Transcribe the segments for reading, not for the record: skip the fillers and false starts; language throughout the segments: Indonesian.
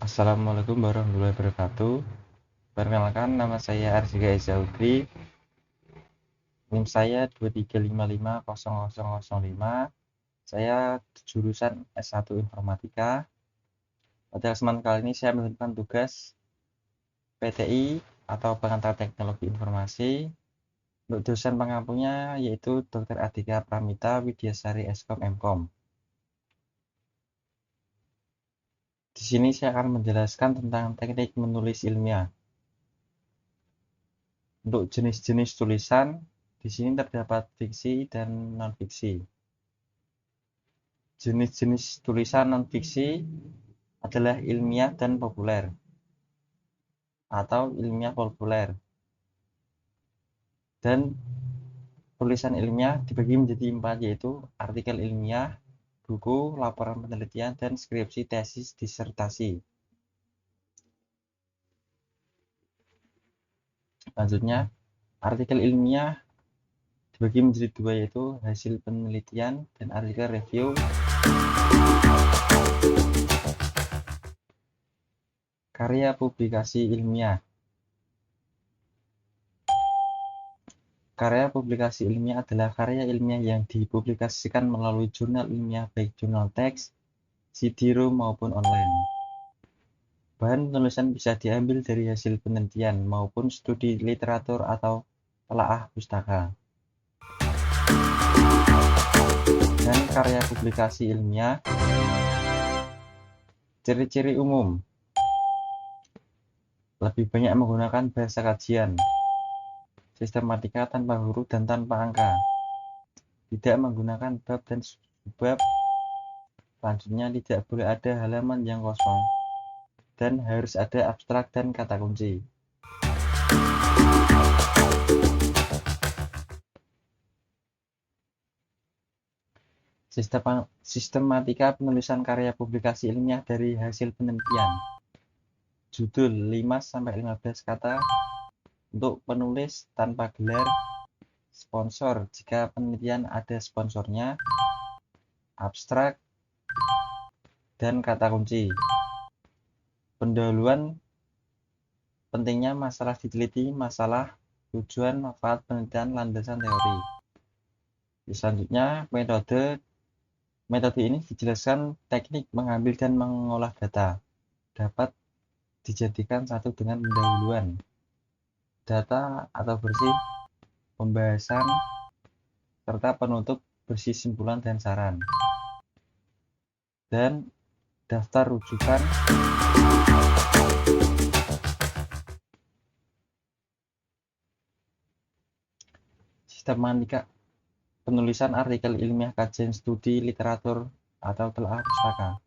Assalamualaikum warahmatullahi wabarakatuh. Perkenalkan, nama saya Arsyiga Ezaudri. NIM saya 2355005. Saya jurusan S1 Informatika. Pada kesempatan kali ini saya melanjutkan tugas PTI atau Pengantar Teknologi Informasi. Untuk dosen pengampunya yaitu Dr. Adhika Pramita Widyasari Eskom Mkom. Di sini saya akan menjelaskan tentang teknik menulis ilmiah. Untuk jenis-jenis tulisan, di sini terdapat fiksi dan non-fiksi. Jenis-jenis tulisan non-fiksi adalah ilmiah dan populer, atau ilmiah populer. Dan tulisan ilmiah dibagi menjadi 4, yaitu artikel ilmiah, buku, laporan penelitian, dan skripsi, tesis, disertasi. Selanjutnya, artikel ilmiah dibagi menjadi 2, yaitu hasil penelitian dan artikel review. Karya publikasi ilmiah. Karya publikasi ilmiah adalah karya ilmiah yang dipublikasikan melalui jurnal ilmiah, baik jurnal teks, CD-ROM maupun online. Bahan penulisan bisa diambil dari hasil penelitian maupun studi literatur atau telaah pustaka. Dan karya publikasi ilmiah. Ciri-ciri umum: lebih banyak menggunakan bahasa kajian, sistematika tanpa huruf dan tanpa angka, tidak menggunakan bab dan subbab. Selanjutnya, tidak boleh ada halaman yang kosong, dan harus ada abstrak dan kata kunci. Sistematika penulisan karya publikasi ilmiah dari hasil penelitian. Judul 5-15 kata untuk penulis tanpa gelar. Sponsor jika penelitian ada sponsornya. Abstrak dan kata kunci. Pendahuluan: pentingnya masalah diteliti, masalah, tujuan, manfaat penelitian, landasan teori. Selanjutnya, metode ini dijelaskan teknik mengambil dan mengolah data. Dapat dijadikan satu dengan pendahuluan, data atau bersih, pembahasan, serta penutup bersih simpulan dan saran. Dan daftar rujukan. Sistematika penulisan artikel ilmiah, kajian studi literatur atau telaah pustaka.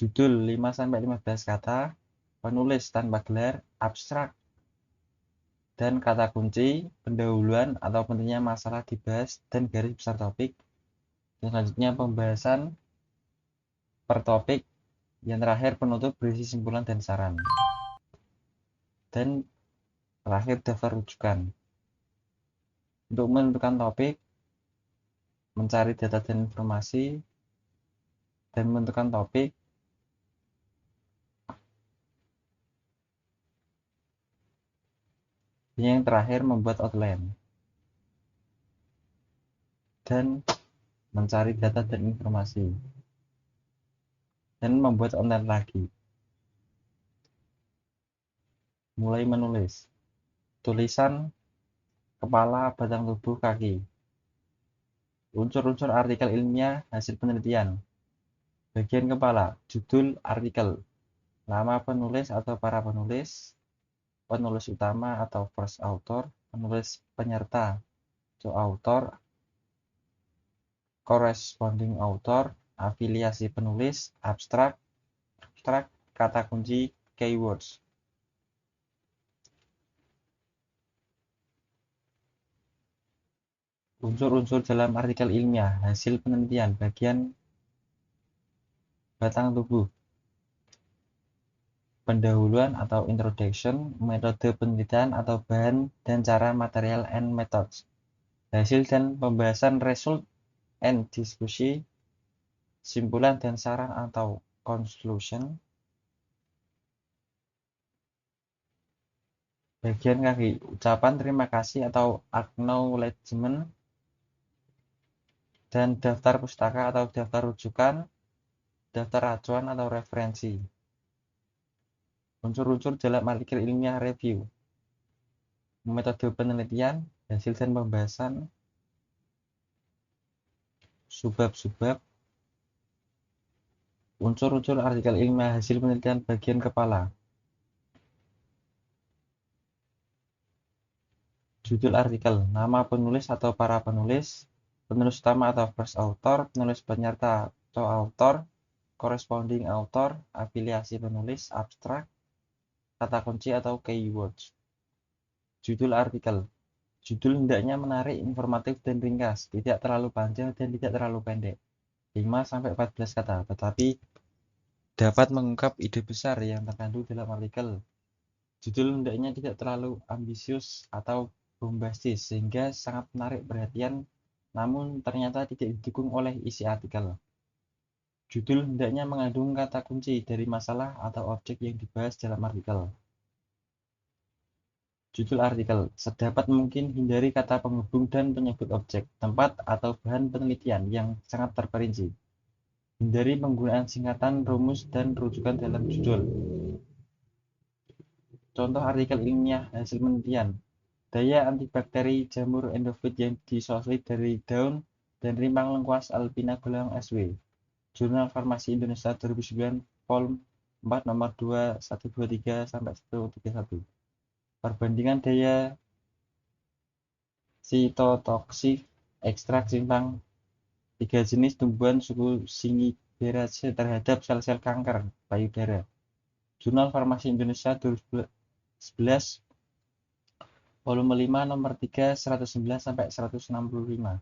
Judul 5-15 kata, penulis tanpa gelar, abstrak, dan kata kunci, pendahuluan atau pentingnya masalah dibahas dan garis besar topik. Dan selanjutnya pembahasan per topik. Yang terakhir penutup berisi simpulan dan saran. Dan terakhir daftar rujukan. Untuk menentukan topik, mencari data dan informasi, dan menentukan topik. Yang terakhir membuat outline. Dan mencari data dan informasi. Dan membuat outline lagi. Mulai menulis. Tulisan, kepala, batang tubuh, kaki. Unsur-unsur artikel ilmiah, hasil penelitian. Bagian kepala, judul artikel, nama penulis atau para penulis, penulis utama atau first author, penulis penyerta, co-author, corresponding author, afiliasi penulis, abstrak, kata kunci, keywords. Unsur-unsur dalam artikel ilmiah, hasil penelitian, bagian batang tubuh, pendahuluan atau introduction, metode penelitian atau bahan dan cara, material and methods. Hasil dan pembahasan, result and diskusi, simpulan dan saran atau conclusion. Bagian kaki, ucapan terima kasih atau acknowledgement, dan daftar pustaka atau daftar rujukan, daftar acuan atau referensi. Unsur-unsur dalam artikel ilmiah review, metode penelitian, hasil dan pembahasan, subbab-subbab, unsur-unsur artikel ilmiah hasil penelitian bagian kepala. Judul artikel, nama penulis atau para penulis, penulis utama atau first author, penulis penyerta atau author, corresponding author, afiliasi penulis, abstrak, kata kunci atau keywords. Judul artikel, judul hendaknya menarik, informatif, dan ringkas, tidak terlalu panjang dan tidak terlalu pendek, 5-14 kata, tetapi dapat mengungkap ide besar yang terkandung dalam artikel. Judul hendaknya tidak terlalu ambisius atau bombastis sehingga sangat menarik perhatian, namun ternyata tidak didukung oleh isi artikel. Judul hendaknya mengandung kata kunci dari masalah atau objek yang dibahas dalam artikel. Judul artikel, sedapat mungkin hindari kata penghubung dan penyebut objek, tempat, atau bahan penelitian yang sangat terperinci. Hindari penggunaan singkatan, rumus, dan rujukan dalam judul. Contoh artikel ilmiah hasil penelitian, daya antibakteri jamur endofit yang diisolasi dari daun dan rimpang lengkuas alpina golongan SW. Jurnal Farmasi Indonesia 2009, Vol 4 nomor 2123-131. Perbandingan daya sitotoksik ekstrak simpang 3 jenis tumbuhan suku Zingiberaceae terhadap sel-sel kanker payudara. Jurnal Farmasi Indonesia 2011, volume 5 nomor 3 109-165.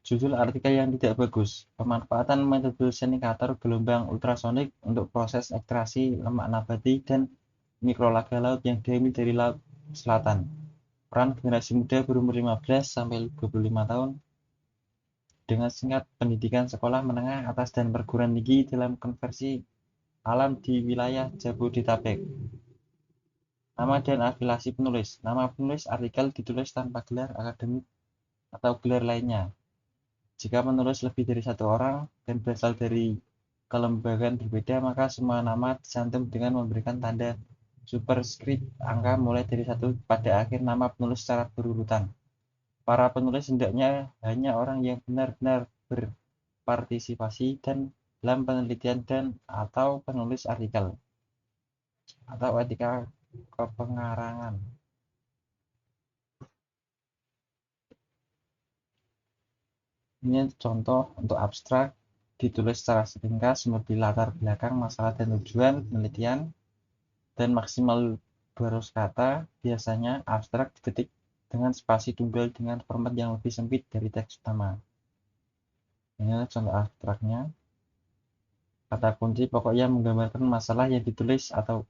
Judul artikel yang tidak bagus, pemanfaatan metode senikator gelombang ultrasonik untuk proses ekstraksi lemak nabati dan mikrolaka laut yang diambil dari laut selatan. Peran generasi muda berumur 15-25 tahun dengan singkat pendidikan sekolah menengah atas dan perguruan tinggi dalam konversi alam di wilayah Jabodetabek. Nama dan afiliasi penulis. Nama penulis artikel ditulis tanpa gelar akademik atau gelar lainnya. Jika menulis lebih dari satu orang dan berasal dari kelembagaan berbeda, maka semua nama dicantum dengan memberikan tanda superskrip angka mulai dari 1 pada akhir nama penulis secara berurutan. Para penulis hendaknya hanya orang yang benar-benar berpartisipasi dan dalam penelitian dan atau penulis artikel atau etika kepengarangan. Ini contoh untuk abstrak, ditulis secara ringkas seperti latar belakang, masalah dan tujuan penelitian, dan maksimal 200 kata. Biasanya abstrak diketik dengan spasi tunggal dengan format yang lebih sempit dari teks utama. Ini contoh abstraknya. Kata kunci pokoknya menggambarkan masalah yang ditulis atau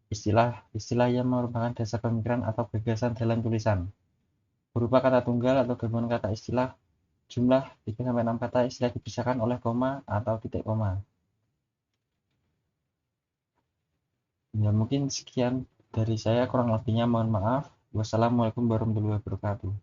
istilah yang merupakan dasar pemikiran atau gagasan dalam tulisan. Berupa kata tunggal atau gabungan kata istilah, jumlah 3-6 kata istilah dipisahkan oleh koma atau titik koma. Ya, mungkin sekian dari saya, kurang lebihnya mohon maaf. Wassalamualaikum warahmatullahi wabarakatuh.